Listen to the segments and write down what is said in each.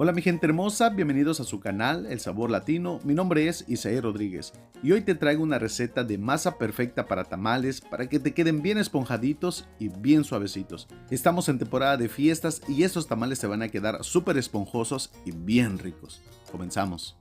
Hola mi gente hermosa, bienvenidos a su canal El Sabor Latino. Mi nombre es Isaí Rodríguez y hoy te traigo una receta de masa perfecta para tamales para que te queden bien esponjaditos y bien suavecitos. Estamos en temporada de fiestas y estos tamales te van a quedar súper esponjosos y bien ricos. Comenzamos.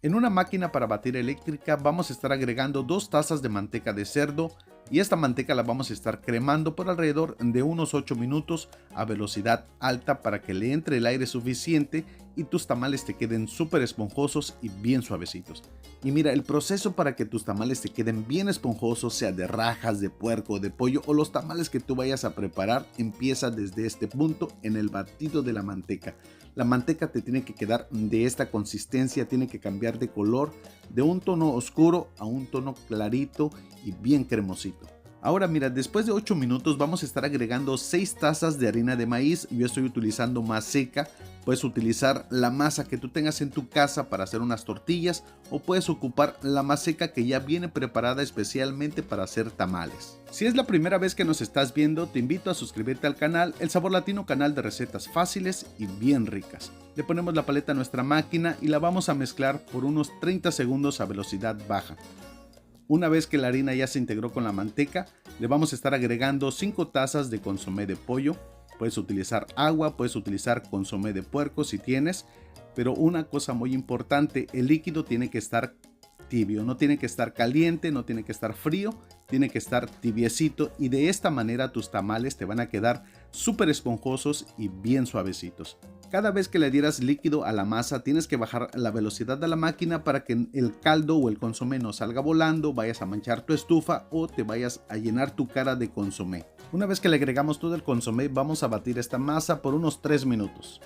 En una máquina para batir eléctrica vamos a estar agregando 2 tazas de manteca de cerdo y esta manteca la vamos a estar cremando por alrededor de unos 8 minutos a velocidad alta para que le entre el aire suficiente y tus tamales te queden súper esponjosos y bien suavecitos. Y mira, el proceso para que tus tamales te queden bien esponjosos, sea de rajas, de puerco, de pollo o los tamales que tú vayas a preparar, empieza desde este punto en el batido de la manteca. La manteca te tiene que quedar de esta consistencia, tiene que cambiar de color de un tono oscuro a un tono clarito y bien cremosito. Ahora mira, después de 8 minutos vamos a estar agregando 6 tazas de harina de maíz. Yo estoy utilizando maseca. Puedes utilizar la masa que tú tengas en tu casa para hacer unas tortillas o puedes ocupar la maseca que ya viene preparada especialmente para hacer tamales. Si es la primera vez que nos estás viendo, te invito a suscribirte al canal El Sabor Latino, canal de recetas fáciles y bien ricas. Le ponemos la paleta a nuestra máquina y la vamos a mezclar por unos 30 segundos a velocidad baja. Una vez que la harina ya se integró con la manteca, le vamos a estar agregando 5 tazas de consomé de pollo. Puedes utilizar agua, puedes utilizar consomé de puerco si tienes, pero una cosa muy importante, el líquido tiene que estar tibio, no tiene que estar caliente, no tiene que estar frío, tiene que estar tibiecito y de esta manera tus tamales te van a quedar súper esponjosos y bien suavecitos. Cada vez que le dieras líquido a la masa tienes que bajar la velocidad de la máquina para que el caldo o el consomé no salga volando, vayas a manchar tu estufa o te vayas a llenar tu cara de consomé. Una vez que le agregamos todo el consomé vamos a batir esta masa por unos 3 minutos.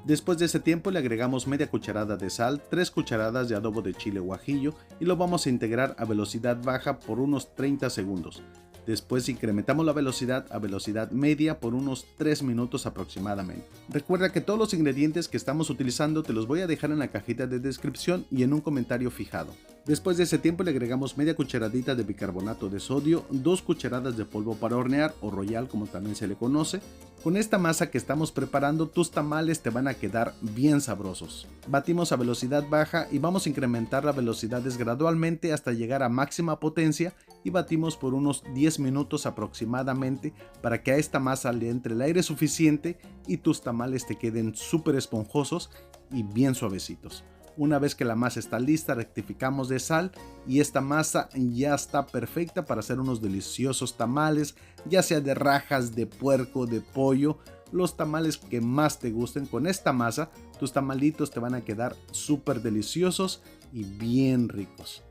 Después de ese tiempo le agregamos media cucharada de sal, 3 cucharadas de adobo de chile guajillo y lo vamos a integrar a velocidad baja por unos 30 segundos. Después incrementamos la velocidad a velocidad media por unos 3 minutos aproximadamente. Recuerda que todos los ingredientes que estamos utilizando te los voy a dejar en la cajita de descripción y en un comentario fijado. Después de ese tiempo le agregamos media cucharadita de bicarbonato de sodio, 2 cucharadas de polvo para hornear o royal como también se le conoce. Con esta masa que estamos preparando tus tamales te van a quedar bien sabrosos. Batimos a velocidad baja y vamos a incrementar las velocidades gradualmente hasta llegar a máxima potencia y batimos por unos 10 minutos aproximadamente para que a esta masa le entre el aire suficiente y tus tamales te queden súper esponjosos y bien suavecitos. Una vez que la masa está lista, rectificamos de sal y esta masa ya está perfecta para hacer unos deliciosos tamales, ya sea de rajas, de puerco, de pollo, los tamales que más te gusten. Con esta masa, tus tamalitos te van a quedar súper deliciosos y bien ricos.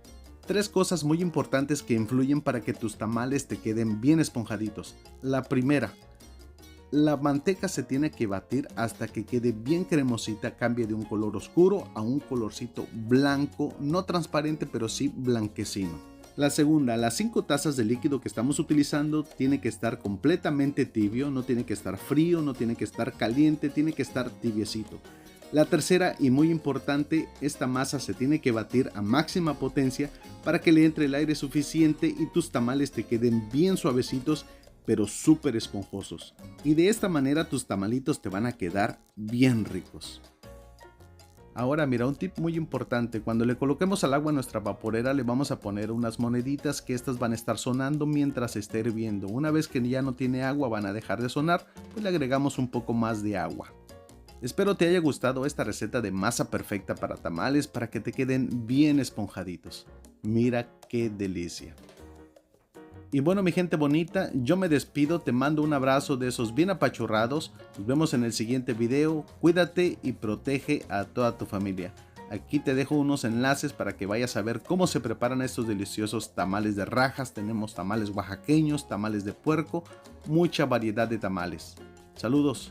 3 cosas muy importantes que influyen para que tus tamales te queden bien esponjaditos. La primera, la manteca se tiene que batir hasta que quede bien cremosita, cambie de un color oscuro a un colorcito blanco, no transparente pero sí blanquecino. La segunda, las 5 tazas de líquido que estamos utilizando tiene que estar completamente tibio, no tiene que estar frío, no tiene que estar caliente, tiene que estar tibiecito. La tercera y muy importante, esta masa se tiene que batir a máxima potencia para que le entre el aire suficiente y tus tamales te queden bien suavecitos pero súper esponjosos. Y de esta manera tus tamalitos te van a quedar bien ricos. Ahora mira, un tip muy importante, cuando le coloquemos al agua a nuestra vaporera le vamos a poner unas moneditas que estas van a estar sonando mientras esté hirviendo. Una vez que ya no tiene agua van a dejar de sonar, pues le agregamos un poco más de agua. Espero te haya gustado esta receta de masa perfecta para tamales para que te queden bien esponjaditos. Mira qué delicia. Y bueno mi gente bonita, yo me despido, te mando un abrazo de esos bien apachurrados, nos vemos en el siguiente video, cuídate y protege a toda tu familia. Aquí te dejo unos enlaces para que vayas a ver cómo se preparan estos deliciosos tamales de rajas, tenemos tamales oaxaqueños, tamales de puerco, mucha variedad de tamales. Saludos.